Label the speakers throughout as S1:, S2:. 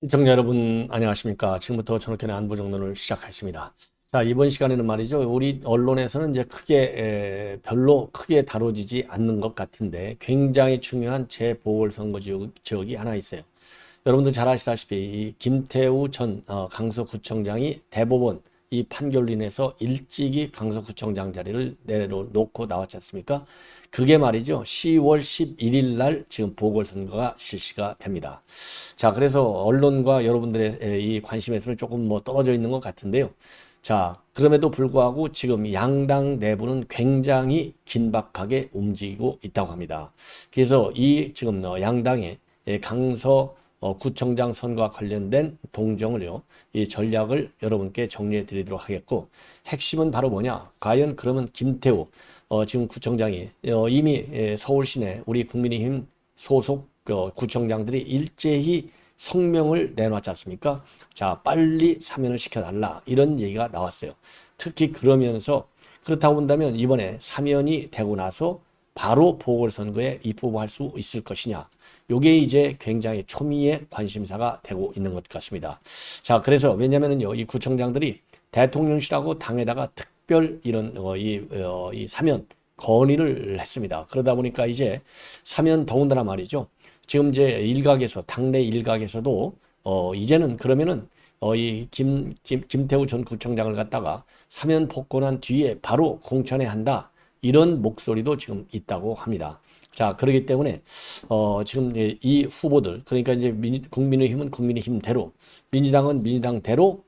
S1: 시청자 여러분 안녕하십니까. 지금부터 전학견의 안보정론을 시작하겠습니다. 자, 이번 시간에는 말이죠. 우리 언론에서는 이제 별로 크게 다뤄지지 않는 것 같은데 굉장히 중요한 재보궐선거 지역이 하나 있어요. 여러분들 잘 아시다시피 이 김태우 전 강서구청장이 대법원 이 판결로 인해서 일찍이 강서구청장 자리를 내려놓고 나왔지 않습니까? 그게 말이죠. 10월 11일 날 지금 보궐선거가 실시가 됩니다. 자, 그래서 언론과 여러분들의 이 관심에서는 조금 떨어져 있는 것 같은데요. 자, 그럼에도 불구하고 지금 양당 내부는 굉장히 긴박하게 움직이고 있다고 합니다. 그래서 이 지금 양당의 강서 구청장 선거와 관련된 동정을요, 이 전략을 여러분께 정리해 드리도록 하겠고, 핵심은 바로 뭐냐? 과연 그러면 김태우 지금 구청장이 이미 서울시내 우리 국민의힘 소속 구청장들이 일제히 성명을 내놨지 않습니까? 자, 빨리 사면을 시켜달라 이런 얘기가 나왔어요. 특히 그러면서 그렇다고 본다면 이번에 사면이 되고 나서 바로 보궐선거에 입후보할 수 있을 것이냐. 요게 이제 굉장히 초미의 관심사가 되고 있는 것 같습니다. 자, 그래서 왜냐면은요, 이 구청장들이 대통령실하고 당에다가 특별 이런 이 사면 건의를 했습니다. 그러다 보니까 이제 사면 더군다나 말이죠. 지금 이제 일각에서 당내 일각에서도 이제는 그러면은 이 김태우 전 구청장을 갖다가 사면 복권한 뒤에 바로 공천해야 한다. 이런 목소리도 지금 있다고 합니다. 자, 그렇기 때문에 지금 이 후보들, 그러니까 이제 국민의힘은 국민의힘대로, 민주당은 민주당대로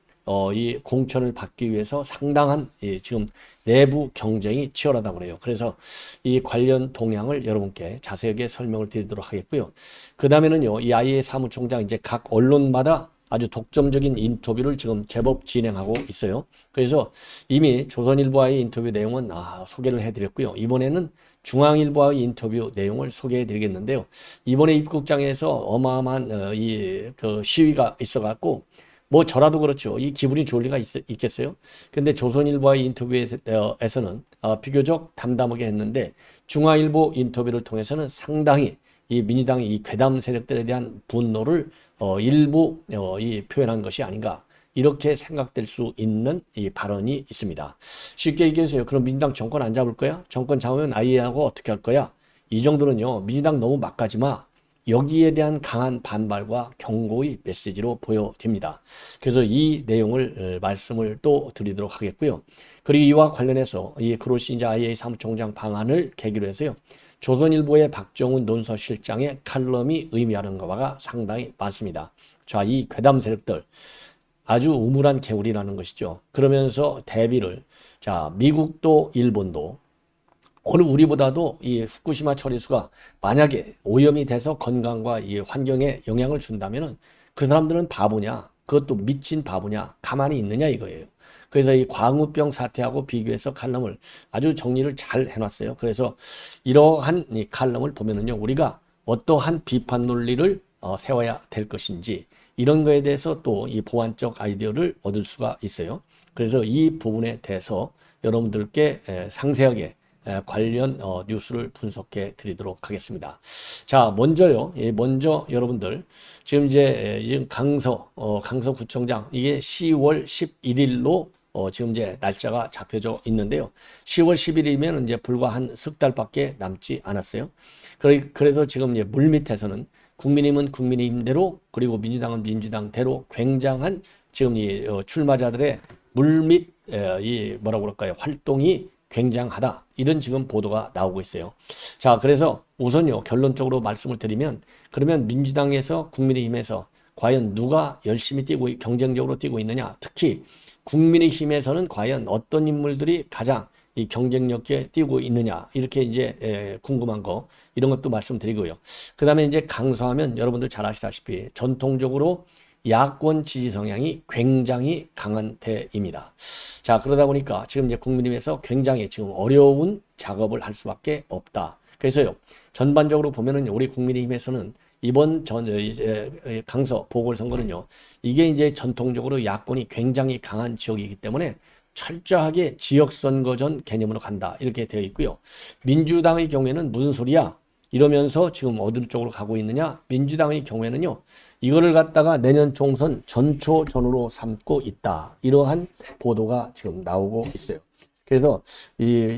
S1: 이 공천을 받기 위해서 상당한 지금 내부 경쟁이 치열하다고 그래요. 그래서 이 관련 동향을 여러분께 자세하게 설명을 드리도록 하겠고요. 그 다음에는요, 이 IA 사무총장 이제 각 언론마다 아주 독점적인 인터뷰를 지금 제법 진행하고 있어요. 그래서 이미 조선일보와의 인터뷰 내용은 소개를 해드렸고요. 이번에는 중앙일보와의 인터뷰 내용을 소개해 드리겠는데요. 이번에 입국장에서 어마어마한 그 시위가 있어갖고 뭐 저라도 그렇죠. 이 기분이 좋을 리가 있겠어요? 근데 조선일보와의 인터뷰에서는 비교적 담담하게 했는데 중앙일보 인터뷰를 통해서는 상당히 이 민주당의 이 괴담 세력들에 대한 분노를 일부 이 표현한 것이 아닌가 이렇게 생각될 수 있는 이 발언이 있습니다. 쉽게 얘기해서요. 그럼 민주당 정권 안 잡을 거야? 정권 잡으면 아이하고 어떻게 할 거야? 이 정도는요. 민주당 너무 막 가지 마. 여기에 대한 강한 반발과 경고의 메시지로 보여집니다. 그래서 이 내용을 말씀을 또 드리도록 하겠고요. 그리고 이와 관련해서 이 그로시 이제 IA 사무총장 방안을 계기로 해서요. 조선일보의 박정훈 논설실장의 칼럼이 의미하는 바가 상당히 많습니다. 자, 이 괴담 세력들 아주 우물한 개울이라는 것이죠. 그러면서 대비를 자, 미국도 일본도 오늘 우리보다도 이 후쿠시마 처리수가 만약에 오염이 돼서 건강과 이 환경에 영향을 준다면은 그 사람들은 바보냐? 그것도 미친 바보냐? 가만히 있느냐 이거예요. 그래서 이 광우병 사태하고 비교해서 칼럼을 아주 정리를 잘 해놨어요. 그래서 이러한 이 칼럼을 보면은요, 우리가 어떠한 비판 논리를 세워야 될 것인지 이런 거에 대해서 또 이 보완적 아이디어를 얻을 수가 있어요. 그래서 이 부분에 대해서 여러분들께 상세하게 관련 뉴스를 분석해 드리도록 하겠습니다. 자, 먼저요. 먼저 여러분들 지금 이제 지금 강서구청장 이게 10월 11일로 지금 이제 날짜가 잡혀져 있는데요. 10월 10일이면 이제 불과 한 석 달밖에 남지 않았어요. 그래서 지금 이제 물밑에서는 국민의힘은 국민의힘대로 그리고 민주당은 민주당대로 굉장한 지금 이 출마자들의 물밑 이 뭐라고 그럴까요? 활동이 굉장하다. 이런 지금 보도가 나오고 있어요. 자, 그래서 우선요, 결론적으로 말씀을 드리면, 그러면 민주당에서 국민의힘에서 과연 누가 열심히 경쟁적으로 뛰고 있느냐. 특히 국민의힘에서는 과연 어떤 인물들이 가장 이 경쟁력 있게 뛰고 있느냐. 이렇게 이제 궁금한 거, 이런 것도 말씀드리고요. 그 다음에 이제 강서하면 여러분들 잘 아시다시피 전통적으로 야권 지지 성향이 굉장히 강한 데입니다. 자, 그러다 보니까 지금 이제 국민의힘에서 굉장히 지금 어려운 작업을 할 수밖에 없다. 그래서요, 전반적으로 보면은 우리 국민의힘에서는 이번 강서 보궐선거는요, 이게 이제 전통적으로 야권이 굉장히 강한 지역이기 때문에 철저하게 지역선거전 개념으로 간다. 이렇게 되어 있고요. 민주당의 경우에는 무슨 소리야? 이러면서 지금 어느 쪽으로 가고 있느냐? 민주당의 경우에는요, 이거를 갖다가 내년 총선 전초전으로 삼고 있다. 이러한 보도가 지금 나오고 있어요. 그래서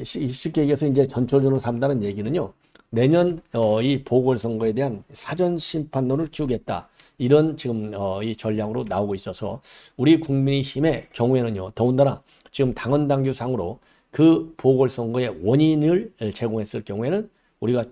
S1: 쉽게 얘기해서 이제 전초전으로 삼다는 얘기는요, 내년 이 보궐선거에 대한 사전 심판론을 키우겠다. 이런 지금 이 전략으로 나오고 있어서 우리 국민의힘의 경우에는요, 더군다나 지금 당헌 당규상으로 그 보궐선거의 원인을 제공했을 경우에는 우리가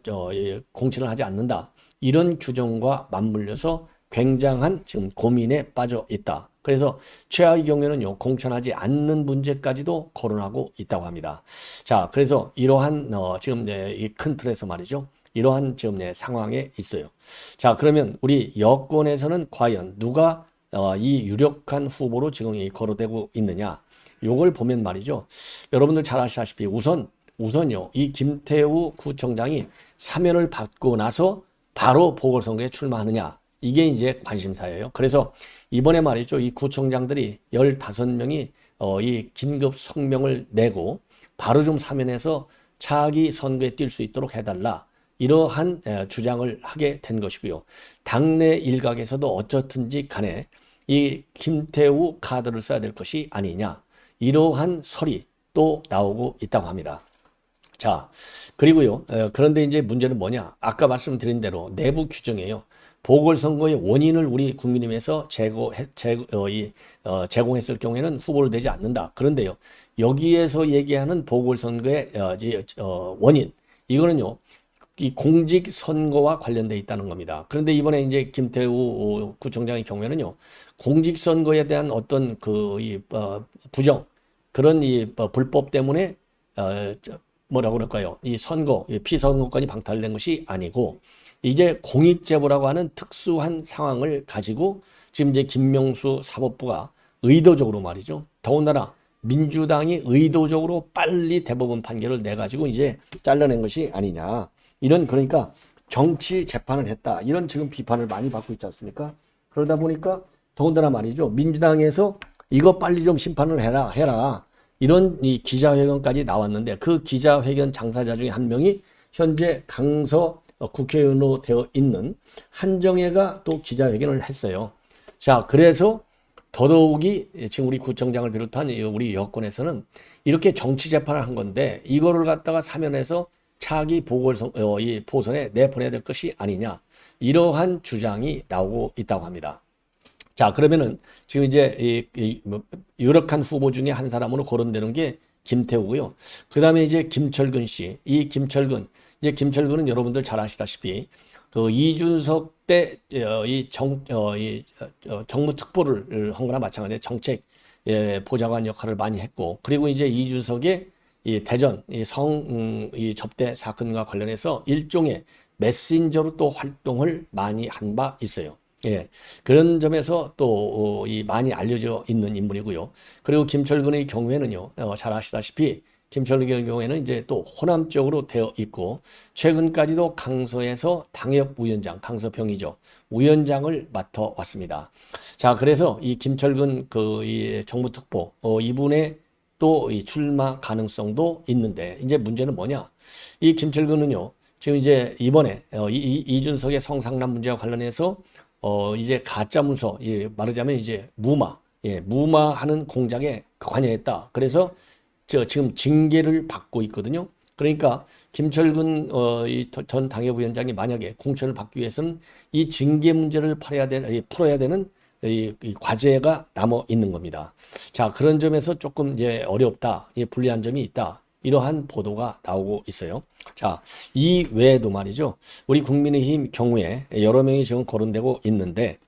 S1: 공천을 하지 않는다. 이런 규정과 맞물려서 굉장한 지금 고민에 빠져 있다. 그래서 최악의 경우에는요, 공천하지 않는 문제까지도 거론하고 있다고 합니다. 자, 그래서 이러한 지금 이 큰 틀에서 말이죠, 이러한 지금 상황에 있어요. 자, 그러면 우리 여권에서는 과연 누가 이 유력한 후보로 지금 거론되고 있느냐? 요걸 보면 말이죠, 여러분들 잘 아시다시피 우선요, 이 김태우 구청장이 사면을 받고 나서 바로 보궐선거에 출마하느냐, 이게 이제 관심사예요. 그래서 이번에 말이죠, 이 구청장들이 15명이 이 긴급 성명을 내고 바로 좀 사면해서 차기 선거에 뛸 수 있도록 해달라, 이러한 주장을 하게 된 것이고요. 당내 일각에서도 어쨌든지 간에 이 김태우 카드를 써야 될 것이 아니냐, 이러한 설이 또 나오고 있다고 합니다. 자, 그리고요, 그런데 이제 문제는 뭐냐? 아까 말씀드린 대로 내부 규정이에요. 보궐선거의 원인을 우리 국민의힘에서 제공했을 경우에는 후보를 내지 않는다. 그런데요, 여기에서 얘기하는 보궐선거의 원인, 이거는요, 이 공직선거와 관련돼 있다는 겁니다. 그런데 이번에 이제 김태우 구청장의 경우에는요, 공직선거에 대한 어떤 부정, 그런 불법 때문에 뭐라고 그럴까요? 이 피선거권이 방탈된 것이 아니고, 이제 공익제보라고 하는 특수한 상황을 가지고 지금 이제 김명수 사법부가 의도적으로 말이죠, 더군다나 민주당이 의도적으로 빨리 대법원 판결을 내가지고 이제 잘라낸 것이 아니냐, 이런, 그러니까 정치 재판을 했다, 이런 지금 비판을 많이 받고 있지 않습니까? 그러다 보니까 더군다나 말이죠, 민주당에서 이거 빨리 좀 심판을 해라, 이런 이 기자회견까지 나왔는데, 그 기자회견 당사자 중에 한 명이 현재 강서 국회의원으로 되어 있는 한정혜가 또 기자회견을 했어요. 자, 그래서 더더욱이 지금 우리 구청장을 비롯한 우리 여권에서는 이렇게 정치 재판을 한 건데, 이거를 갖다가 사면해서 차기 포선에 내보내야 될 것이 아니냐, 이러한 주장이 나오고 있다고 합니다. 자, 그러면은 지금 이제 유력한 후보 중에 한 사람으로 거론되는 게 김태우고요. 그 다음에 이제 김철근 씨, 김철근은 여러분들 잘 아시다시피 그 이준석 때 정무 특보를 한 거나 마찬가지로 정책 보좌관 역할을 많이 했고, 그리고 이제 이준석의 이 대전 접대 사건과 관련해서 일종의 메신저로 또 활동을 많이 한 바 있어요. 예, 그런 점에서 또 많이 알려져 있는 인물이고요. 그리고 김철근의 경우에는요, 잘 아시다시피 김철근의 경우에는 이제 또 호남 쪽으로 되어 있고, 최근까지도 강서에서 당협위원장, 강서병이죠, 위원장을 맡아왔습니다. 자, 그래서 이 김철근 이 정무특보 이분의 또 이 출마 가능성도 있는데, 이제 문제는 뭐냐? 이 김철근은요, 지금 이제 이번에 이준석의 성상납 문제와 관련해서 이제 가짜문서, 말하자면 이제 무마하는 공작에 관여했다. 그래서 지금 징계를 받고 있거든요. 그러니까 김철근 전 당협위원장이 만약에 공천을 받기 위해서는 이 징계 문제를 풀어야 되는 이 과제가 남아 있는 겁니다. 자, 그런 점에서 조금 이제 어렵다, 불리한 점이 있다, 이러한 보도가 나오고 있어요. 자, 이 외에도 말이죠, 우리 국민의힘 경우에 여러 명이 지금 거론되고 있는데,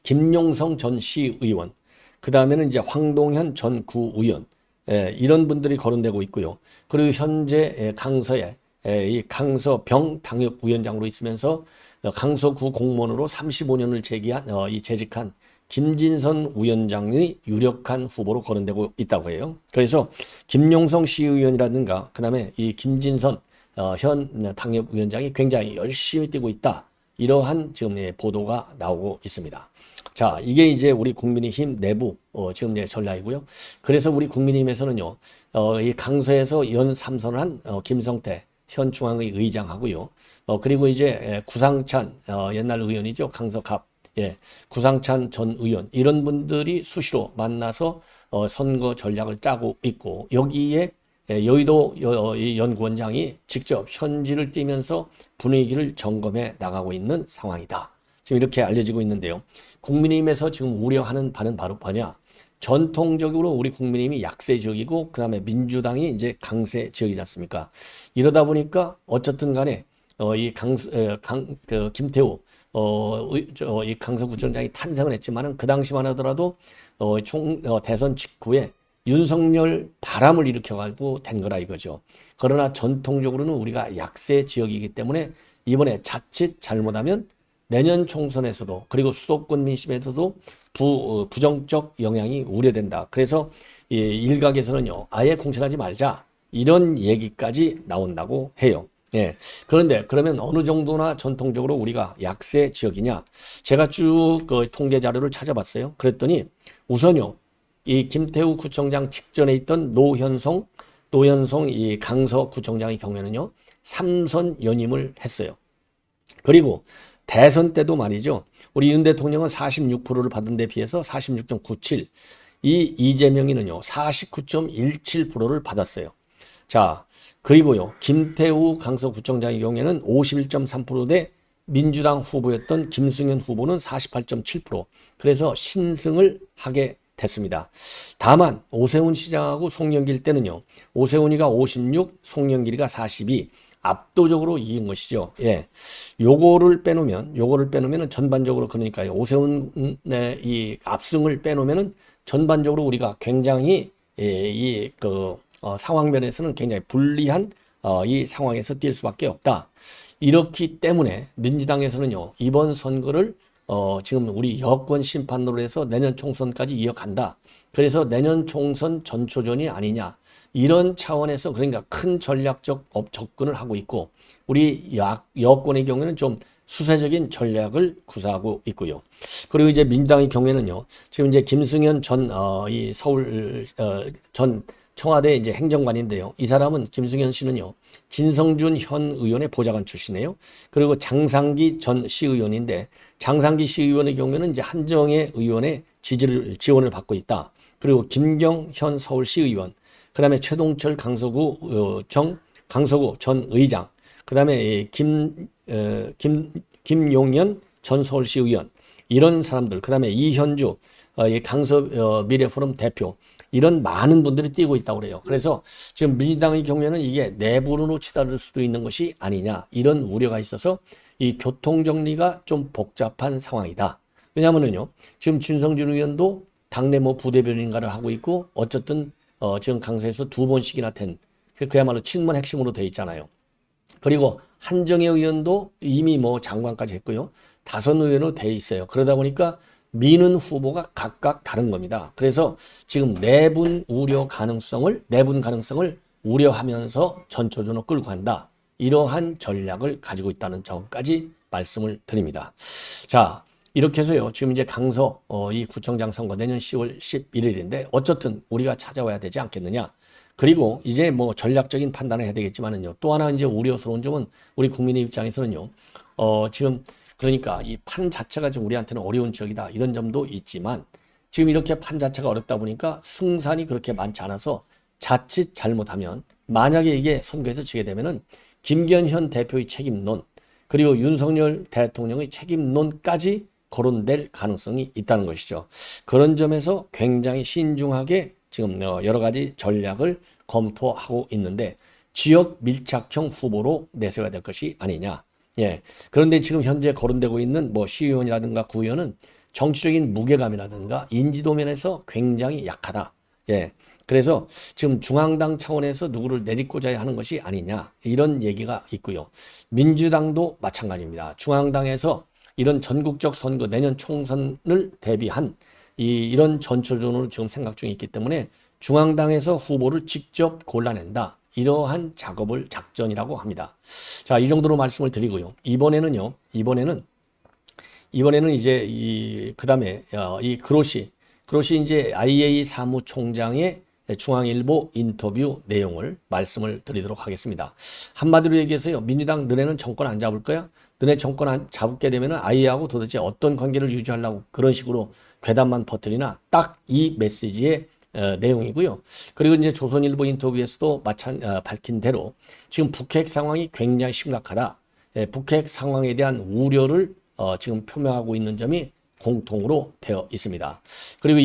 S1: 김용성 전 시의원, 그 다음에는 이제 황동현 전 구의원, 이런 분들이 거론되고 있고요. 그리고 현재 강서에 이 강서병 당협위원장으로 있으면서 강서구 공무원으로 35년을 재직한 김진선 위원장이 유력한 후보로 거론되고 있다고 해요. 그래서 김용성 시의원이라든가 그 다음에 이 김진선 현 당협위원장이 굉장히 열심히 뛰고 있다, 이러한 지금 보도가 나오고 있습니다. 자, 이게 이제 우리 국민의힘 내부 지금 전략이고요. 그래서 우리 국민의힘에서는요, 이 강서에서 연 3선을 한 김성태 현 중앙의 의장하고요. 그리고 이제 구상찬 옛날 의원이죠. 강서갑. 예, 구상찬 전 의원 이런 분들이 수시로 만나서 선거 전략을 짜고 있고 여기에 여의도 연구원장이 직접 현지를 뛰면서 분위기를 점검해 나가고 있는 상황이다. 지금 이렇게 알려지고 있는데요. 국민의힘에서 지금 우려하는 바는 바로 뭐냐? 전통적으로 우리 국민의힘이 약세 지역이고 그다음에 민주당이 이제 강세 지역이지 않습니까? 이러다 보니까 어쨌든 간에 김태우 이 강서구청장이 탄생을 했지만은 그 당시만 하더라도 대선 직후에 윤석열 바람을 일으켜가지고 된 거라 이거죠. 그러나 전통적으로는 우리가 약세 지역이기 때문에 이번에 자칫 잘못하면 내년 총선에서도 그리고 수도권 민심에서도 부정적 영향이 우려된다. 그래서 일각에서는요, 아예 공천하지 말자 이런 얘기까지 나온다고 해요. 예. 그런데 그러면 어느 정도나 전통적으로 우리가 약세 지역이냐? 제가 쭉 그 통계 자료를 찾아봤어요. 그랬더니 우선요, 이 김태우 구청장 직전에 있던 노현송 이 강서구청장의 경우에는요, 3선 연임을 했어요. 그리고 대선 때도 말이죠. 우리 윤 대통령은 46%를 받은 데 비해서 46.97, 이 이재명이는요, 49.17%를 받았어요. 자, 그리고요, 김태우 강서구청장의 경우에는 51.3%대 민주당 후보였던 김승현 후보는 48.7%. 그래서 신승을 하게 됐습니다. 다만 오세훈 시장하고 송영길 때는요, 오세훈이가 56, 송영길이가 42. 압도적으로 이긴 것이죠. 예. 요거를 빼놓으면은 전반적으로 그러니까요. 오세훈의 이 압승을 빼놓으면은 전반적으로 우리가 굉장히 상황 면에서는 굉장히 불리한 이 상황에서 뛸 수밖에 없다. 이렇기 때문에 민주당에서는요, 이번 선거를 지금 우리 여권 심판으로 해서 내년 총선까지 이어간다. 그래서 내년 총선 전초전이 아니냐. 이런 차원에서 그러니까 큰 전략적 접근을 하고 있고 우리 여권의 경우에는 좀 수세적인 전략을 구사하고 있고요. 그리고 이제 민주당의 경우에는요. 지금 이제 김승현 전 이 서울 전 청와대 이제 행정관인데요. 이 사람은 김승현 씨는요. 진성준 현 의원의 보좌관 출신이에요. 그리고 장상기 전 시의원인데 장상기 시의원의 경우에는 이제 한정혜 의원의 지원을 받고 있다. 그리고 김경 현 서울시의원, 그다음에 최동철 강서구 전 의장, 그다음에 김용현 전 서울시의원 이런 사람들, 그다음에 이현주 강서 미래포럼 대표 이런 많은 분들이 뛰고 있다고 그래요. 그래서 지금 민주당의 경우에는 이게 내부로 치달을 수도 있는 것이 아니냐 이런 우려가 있어서 이 교통 정리가 좀 복잡한 상황이다. 왜냐하면요 지금 진성준 의원도 당내 부대변인가를 하고 있고 어쨌든 지금 강서에서 2번씩이나 된 그야말로 친문 핵심으로 돼 있잖아요. 그리고 한정혜 의원도 이미 장관까지 했고요. 5의원으로 돼 있어요. 그러다 보니까 미는 후보가 각각 다른 겁니다. 그래서 지금 내분 가능성을 우려하면서 전초전으로 끌고 간다. 이러한 전략을 가지고 있다는 점까지 말씀을 드립니다. 자, 이렇게 해서요. 지금 이제 강서 이 구청장 선거 내년 10월 11일인데 어쨌든 우리가 찾아와야 되지 않겠느냐. 그리고 이제 전략적인 판단을 해야 되겠지만은요. 또 하나 이제 우려스러운 점은 우리 국민의 입장에서는요. 지금 그러니까 이 판 자체가 좀 우리한테는 어려운 지역이다. 이런 점도 있지만 지금 이렇게 판 자체가 어렵다 보니까 승산이 그렇게 많지 않아서 자칫 잘못하면 만약에 이게 선거에서 지게 되면은 김기현 대표의 책임론 그리고 윤석열 대통령의 책임론까지 거론될 가능성이 있다는 것이죠. 그런 점에서 굉장히 신중하게 지금 여러 가지 전략을 검토하고 있는데 지역 밀착형 후보로 내세워야 될 것이 아니냐. 예. 그런데 지금 현재 거론되고 있는 시의원이라든가 구의원은 정치적인 무게감이라든가 인지도 면에서 굉장히 약하다. 예. 그래서 지금 중앙당 차원에서 누구를 내리꽂아야 하는 것이 아니냐. 이런 얘기가 있고요. 민주당도 마찬가지입니다. 중앙당에서 이런 전국적 선거 내년 총선을 대비한 이런 전초전으로 지금 생각 중에 있기 때문에 중앙당에서 후보를 직접 골라낸다. 이러한 작전이라고 합니다. 자, 이 정도로 말씀을 드리고요. 이번에는 이제 그다음에 이 그로시 이제 IA 사무총장의 중앙일보 인터뷰 내용을 말씀을 드리도록 하겠습니다. 한마디로 얘기해서요. 민주당 너네는 정권 안 잡을 거야? 너네 정권 안 잡게 되면 아이하고 도대체 어떤 관계를 유지하려고 그런 식으로 괴담만 퍼뜨리나 딱 이 메시지의 내용이고요. 그리고 이제 조선일보 인터뷰에서도 밝힌 대로 지금 북핵 상황이 굉장히 심각하다. 북핵 상황에 대한 우려를 지금 표명하고 있는 점이 공통으로 되어 있습니다. 그리고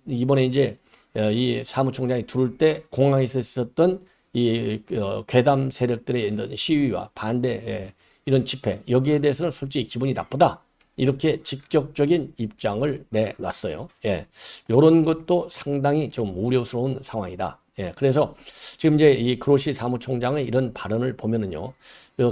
S1: 이번에 이제 이 사무총장이 들어올 때 공항에서 있었던 이 괴담 세력들의 이런 시위와 반대 이런 집회 여기에 대해서는 솔직히 기분이 나쁘다. 이렇게 직접적인 입장을 내놨어요. 예. 요런 것도 상당히 좀 우려스러운 상황이다. 예. 그래서 지금 이제 이 그로시 사무총장의 이런 발언을 보면은요.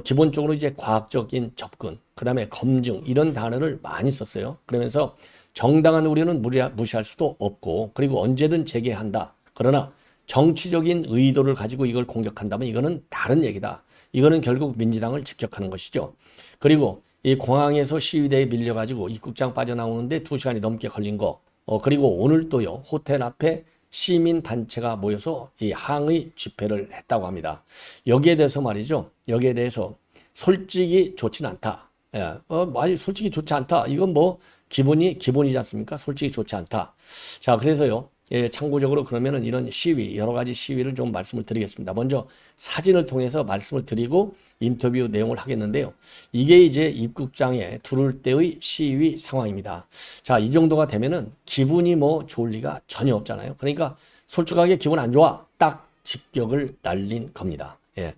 S1: 기본적으로 이제 과학적인 접근, 그다음에 검증 이런 단어를 많이 썼어요. 그러면서 정당한 우려는 무시할 수도 없고 그리고 언제든 제기한다. 그러나 정치적인 의도를 가지고 이걸 공격한다면 이거는 다른 얘기다. 이거는 결국 민주당을 직격하는 것이죠. 그리고 이 공항에서 시위대에 밀려가지고 입국장 빠져나오는데 2시간이 넘게 걸린 거. 그리고 오늘 또요. 호텔 앞에 시민단체가 모여서 이 항의 집회를 했다고 합니다. 여기에 대해서 말이죠. 여기에 대해서 솔직히 좋진 않다. 예, 솔직히 좋지 않다. 이건 뭐 기본이지 않습니까? 솔직히 좋지 않다. 자, 그래서요. 예, 참고적으로 그러면은 이런 시위, 여러 가지 시위를 좀 말씀을 드리겠습니다. 먼저 사진을 통해서 말씀을 드리고 인터뷰 내용을 하겠는데요. 이게 이제 입국장에 들어올 때의 시위 상황입니다. 자, 이 정도가 되면은 기분이 뭐 좋을 리가 전혀 없잖아요. 그러니까 솔직하게 기분 안 좋아. 딱 직격을 날린 겁니다. 예.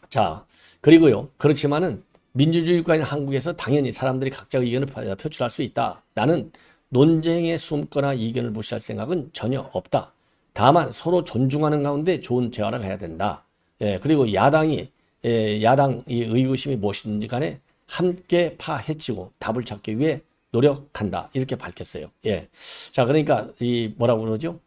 S1: 자, 그리고요. 그렇지만은 민주주의 국가인 한국에서 당연히 사람들이 각자 의견을 표출할 수 있다. 나는 논쟁에 숨거나 이견을 무시할 생각은 전혀 없다. 다만 서로 존중하는 가운데 좋은 대화를 해야 된다. 예, 그리고 야당이 야당 이 의구심이 무엇이든지 간에 함께 파헤치고 답을 찾기 위해 노력한다. 이렇게 밝혔어요. 예. 자, 그러니까 이 뭐라고 그러죠?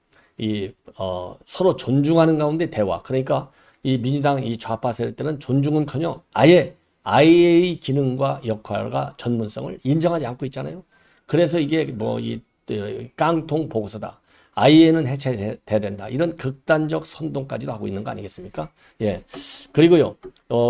S1: 서로 존중하는 가운데 대화. 그러니까 이 민주당 이 좌파 세력들은 존중은커녕 아예 IAEA 기능과 역할과 전문성을 인정하지 않고 있잖아요. 그래서 이게 뭐 이 깡통 보고서다. IAEA는 해체돼야 된다. 이런 극단적 선동까지도 하고 있는 거 아니겠습니까? 예. 그리고요,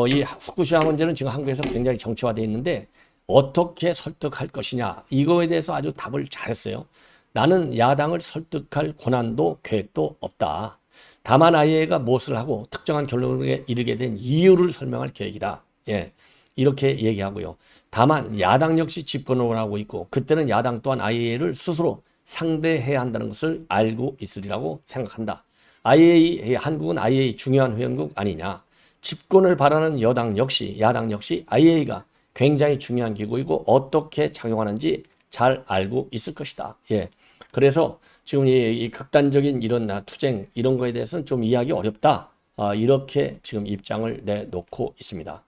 S1: 이 후쿠시마 문제는 지금 한국에서 굉장히 정치화되어 있는데 어떻게 설득할 것이냐. 이거에 대해서 아주 답을 잘했어요. 나는 야당을 설득할 권한도 계획도 없다. 다만 IAEA가 무엇을 하고 특정한 결론에 이르게 된 이유를 설명할 계획이다. 예. 이렇게 얘기하고요. 다만 야당 역시 집권을 하고 있고 그때는 야당 또한 IAEA를 스스로 상대해야 한다는 것을 알고 있으리라고 생각한다. 한국은 IAEA 중요한 회원국 아니냐. 집권을 바라는 야당 역시 IAEA가 굉장히 중요한 기구이고 어떻게 작용하는지 잘 알고 있을 것이다. 예. 그래서 지금 이 극단적인 이런 투쟁 이런 거에 대해서는 좀 이해하기 어렵다. 이렇게 지금 입장을 내놓고 있습니다.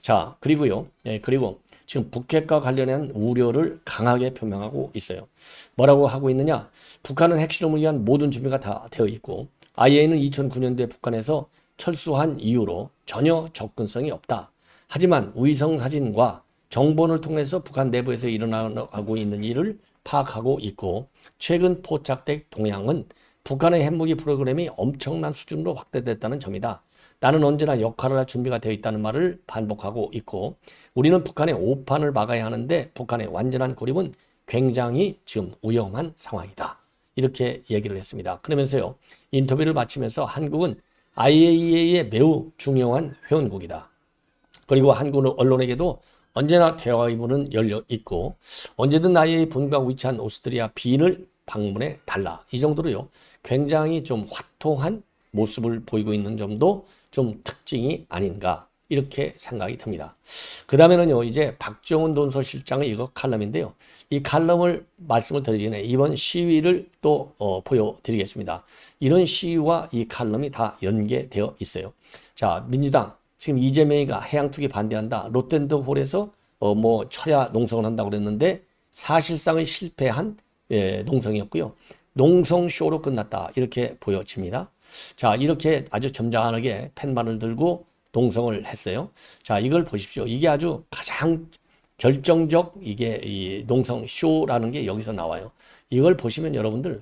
S1: 자, 그리고요. 예, 그리고 지금 북핵과 관련한 우려를 강하게 표명하고 있어요. 뭐라고 하고 있느냐? 북한은 핵실험을 위한 모든 준비가 다 되어 있고 IAEA는 2009년도에 북한에서 철수한 이후로 전혀 접근성이 없다. 하지만 위성 사진과 정보를 통해서 북한 내부에서 일어나고 있는 일을 파악하고 있고 최근 포착된 동향은 북한의 핵무기 프로그램이 엄청난 수준으로 확대됐다는 점이다. 나는 언제나 역할을 할 준비가 되어 있다는 말을 반복하고 있고 우리는 북한의 오판을 막아야 하는데 북한의 완전한 고립은 굉장히 지금 위험한 상황이다. 이렇게 얘기를 했습니다. 그러면서요. 인터뷰를 마치면서 한국은 IAEA의 매우 중요한 회원국이다. 그리고 한국 언론에게도 언제나 대화의 문은 열려 있고 언제든 IAEA 본부가 위치한 오스트리아 빈을 방문해 달라. 이 정도로요. 굉장히 좀 화통한 모습을 보이고 있는 점도 좀 특징이 아닌가 이렇게 생각이 듭니다. 그 다음에는요. 이제 박정훈 논설실장의 이거 칼럼인데요. 이 칼럼을 말씀을 드리기 전에 이번 시위를 또 보여드리겠습니다. 이런 시위와 이 칼럼이 다 연계되어 있어요. 자, 민주당 지금 이재명이가 해양투기 반대한다. 롯데월드홀에서 뭐 철야 농성을 한다고 그랬는데 사실상은 실패한 농성이었고요. 농성쇼로 끝났다. 이렇게 보여집니다. 자, 이렇게 아주 점잖하게 팻말을 들고 농성을 했어요. 자, 이걸 보십시오. 이게 아주 가장 결정적 이게 이 농성쇼라는 게 여기서 나와요. 이걸 보시면 여러분들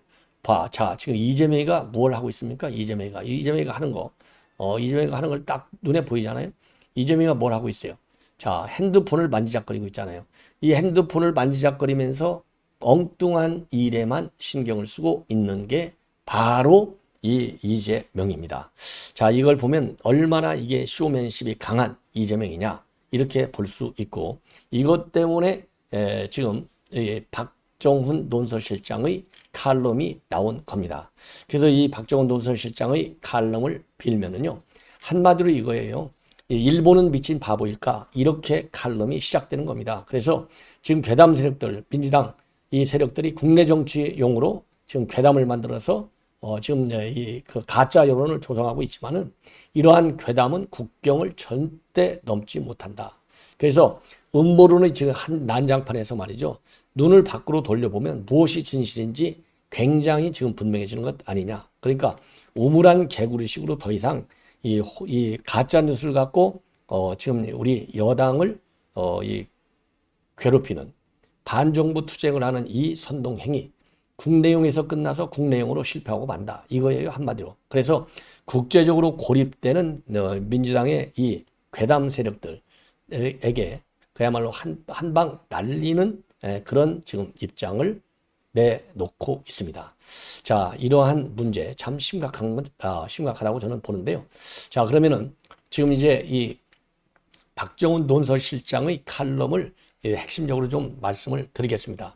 S1: 자, 지금 이재명이가 뭘 하고 있습니까? 이재명이가 하는 거, 이재명이가 하는 걸 딱 눈에 보이잖아요. 이재명이가 뭘 하고 있어요? 자, 핸드폰을 만지작거리고 있잖아요. 이 핸드폰을 만지작거리면서 엉뚱한 일에만 신경을 쓰고 있는 게 바로 이 이재명입니다. 자, 이걸 보면 얼마나 이게 쇼맨십이 강한 이재명이냐 이렇게 볼 수 있고, 이것 때문에 지금 박정훈 논설실장의 칼럼이 나온 겁니다. 그래서 이 박정훈 논설실장의 칼럼을 빌면은요, 한마디로 이거예요. 일본은 미친 바보일까? 이렇게 칼럼이 시작되는 겁니다. 그래서 지금 괴담 세력들, 민주당 이 세력들이 국내 정치용으로 지금 괴담을 만들어서 지금 그 가짜 여론을 조성하고 있지만은, 이러한 괴담은 국경을 절대 넘지 못한다. 그래서 음모론의 지금 한 난장판에서 말이죠, 눈을 밖으로 돌려보면 무엇이 진실인지 굉장히 지금 분명해지는 것 아니냐. 그러니까 우물안 개구리식으로 더 이상 이 가짜 뉴스를 갖고 지금 우리 여당을 괴롭히는 반정부 투쟁을 하는 이 선동행위, 국내용에서 끝나서 국내용으로 실패하고 만다. 이거예요, 한마디로. 그래서 국제적으로 고립되는 민주당의 이 괴담 세력들에게 그야말로 한 방 날리는 그런 지금 입장을 내놓고 있습니다. 자, 이러한 문제 참 심각하다고 저는 보는데요. 자, 그러면은 지금 이제 이 박정훈 논설실장의 칼럼을 핵심적으로 좀 말씀을 드리겠습니다.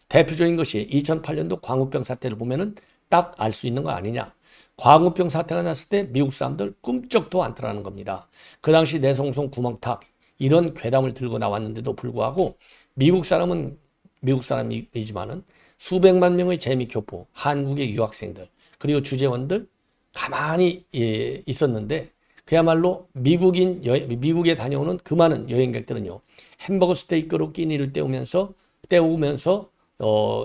S1: 대표적인 것이 2008년도 광우병 사태를 보면은 딱 알 수 있는 거 아니냐. 광우병 사태가 났을 때 미국 사람들 꿈쩍도 않더라는 겁니다. 그 당시 내성송 구멍탁 이런 괴담을 들고 나왔는데도 불구하고 미국 사람은 미국 사람이지만은 수백만 명의 재미교포, 한국의 유학생들, 그리고 주재원들 가만히 있었는데, 그야말로 미국에 다녀오는 그 많은 여행객들은요, 햄버거 스테이크로 끼니를 때우면서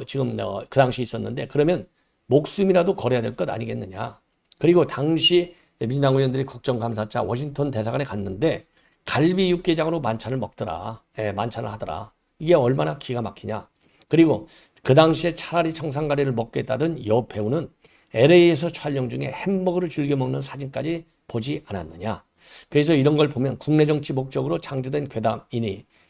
S1: 지금 그 당시 있었는데, 그러면 목숨이라도 걸어야 될 것 아니겠느냐. 그리고 당시 민주당 의원들이 국정감사차 워싱턴 대사관에 갔는데 갈비 육개장으로 만찬을 먹더라. 만찬을 하더라. 이게 얼마나 기가 막히냐. 그리고 그 당시에 차라리 청산가리를 먹겠다던 여배우는 LA에서 촬영 중에 햄버거를 즐겨 먹는 사진까지 보지 않았느냐. 그래서 이런 걸 보면 국내 정치 목적으로 창조된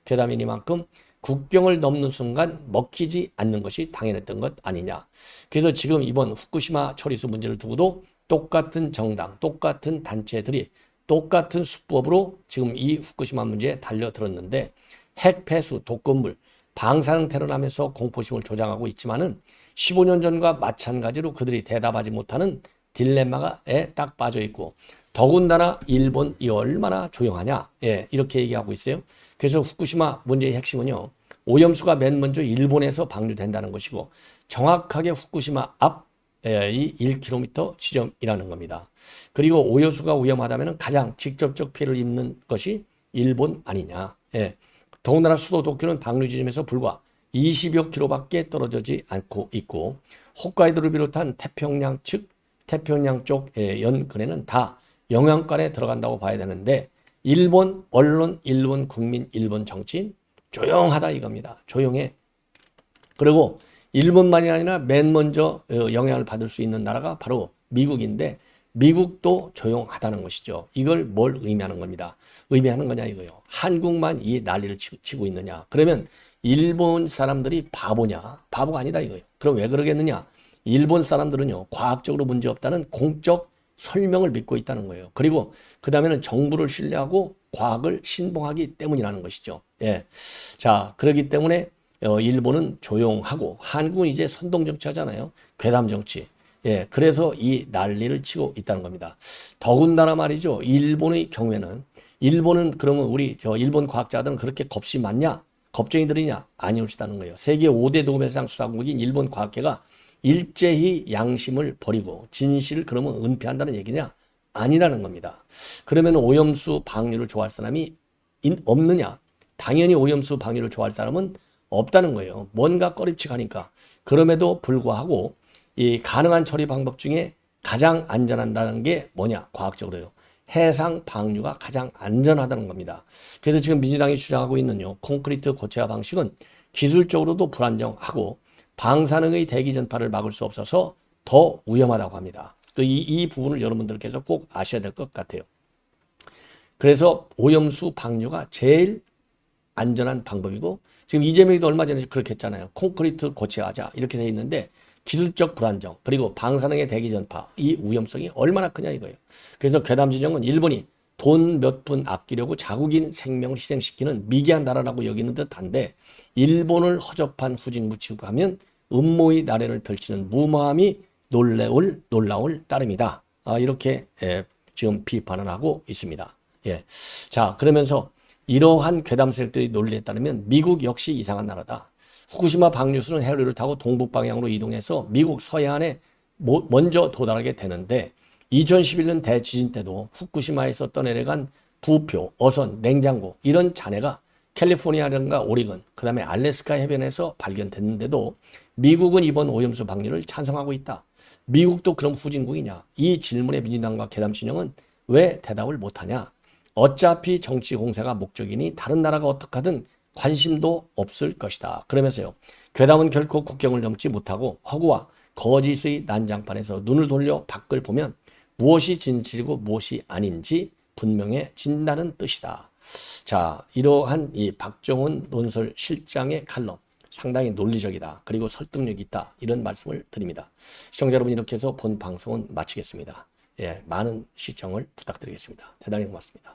S1: 괴담이니만큼 국경을 넘는 순간 먹히지 않는 것이 당연했던 것 아니냐. 그래서 지금 이번 후쿠시마 처리수 문제를 두고도 똑같은 정당, 똑같은 단체들이 똑같은 수법으로 지금 이 후쿠시마 문제에 달려들었는데, 핵 폐수, 독극물, 방사능 테러를 하면서 공포심을 조장하고 있지만은 15년 전과 마찬가지로 그들이 대답하지 못하는 딜레마에 딱 빠져 있고, 더군다나 일본이 얼마나 조용하냐, 이렇게 얘기하고 있어요. 그래서 후쿠시마 문제의 핵심은요, 오염수가 맨 먼저 일본에서 방류된다는 것이고, 정확하게 후쿠시마 앞 이 1km 지점이라는 겁니다. 그리고 오염수가 위험하다면 가장 직접적 피해를 입는 것이 일본 아니냐. 더군다나 수도 도쿄는 방류 지점에서 불과 20여 킬로밖에 떨어지지 않고 있고, 홋카이도를 비롯한 태평양 쪽 연근에는 다 영향권에 들어간다고 봐야 되는데, 일본 언론, 일본 국민, 일본 정치인 조용하다 이겁니다. 조용해. 그리고 일본만이 아니라 맨 먼저 영향을 받을 수 있는 나라가 바로 미국인데, 미국도 조용하다는 것이죠. 이걸 뭘 의미하는 겁니다. 의미하는 거냐 이거요. 한국만 이 난리를 치고 있느냐. 그러면 일본 사람들이 바보냐? 바보가 아니다 이거예요. 그럼 왜 그러겠느냐? 일본 사람들은요, 과학적으로 문제없다는 공적 설명을 믿고 있다는 거예요. 그리고 그 다음에는 정부를 신뢰하고 과학을 신봉하기 때문이라는 것이죠. 자, 그렇기 때문에 일본은 조용하고 한국은 이제 선동정치 하잖아요. 괴담정치. 그래서 이 난리를 치고 있다는 겁니다. 더군다나 말이죠. 일본의 경우에는, 일본은 그러면 우리 일본 과학자들은 그렇게 겁이 많냐? 겁쟁이들이냐? 아니올시다는 거예요. 세계 5대 노벨상 수상국인 일본 과학계가 일제히 양심을 버리고 진실을 그러면 은폐한다는 얘기냐? 아니라는 겁니다. 그러면 오염수 방류를 좋아할 사람이 없느냐? 당연히 오염수 방류를 좋아할 사람은 없다는 거예요. 뭔가 꺼림칙하니까. 그럼에도 불구하고 이 가능한 처리 방법 중에 가장 안전한다는 게 뭐냐? 과학적으로요. 해상 방류가 가장 안전하다는 겁니다. 그래서 지금 민주당이 주장하고 있는 콘크리트 고체화 방식은 기술적으로도 불안정하고 방사능의 대기 전파를 막을 수 없어서 더 위험하다고 합니다. 이 부분을 여러분들께서 꼭 아셔야 될 것 같아요. 그래서 오염수 방류가 제일 안전한 방법이고, 지금 이재명이도 얼마 전에 그렇게 했잖아요. 콘크리트 고치하자 이렇게 돼 있는데 기술적 불안정 그리고 방사능의 대기 전파 이 위험성이 얼마나 크냐 이거예요. 그래서 괴담지정은 일본이 돈 몇 푼 아끼려고 자국인 생명을 희생시키는 미개한 나라라고 여기는 듯한데, 일본을 허접한 후진 묻히고 하면 음모의 나래를 펼치는 무모함이 놀라울 따름이다. 이렇게 지금 비판을 하고 있습니다. 예. 자, 그러면서 이러한 괴담 세력들이 논리에 따르면 미국 역시 이상한 나라다. 후쿠시마 방류수는 해류를 타고 동북 방향으로 이동해서 미국 서해안에 먼저 도달하게 되는데, 2011년 대지진 때도 후쿠시마에서 떠내려간 부표, 어선, 냉장고 이런 잔해가 캘리포니아라든가 오리건, 그 다음에 알래스카 해변에서 발견됐는데도 미국은 이번 오염수 방류를 찬성하고 있다. 미국도 그럼 후진국이냐? 이 질문에 민주당과 괴담 진영은 왜 대답을 못하냐? 어차피 정치 공세가 목적이니 다른 나라가 어떻게 하든 관심도 없을 것이다. 그러면서요, 괴담은 결코 국경을 넘지 못하고 허구와 거짓의 난장판에서 눈을 돌려 밖을 보면 무엇이 진실이고 무엇이 아닌지 분명해진다는 뜻이다. 자, 이러한 이 박정훈 논설 실장의 칼럼 상당히 논리적이다. 그리고 설득력이 있다. 이런 말씀을 드립니다. 시청자 여러분, 이렇게 해서 본 방송은 마치겠습니다. 예, 많은 시청을 부탁드리겠습니다. 대단히 고맙습니다.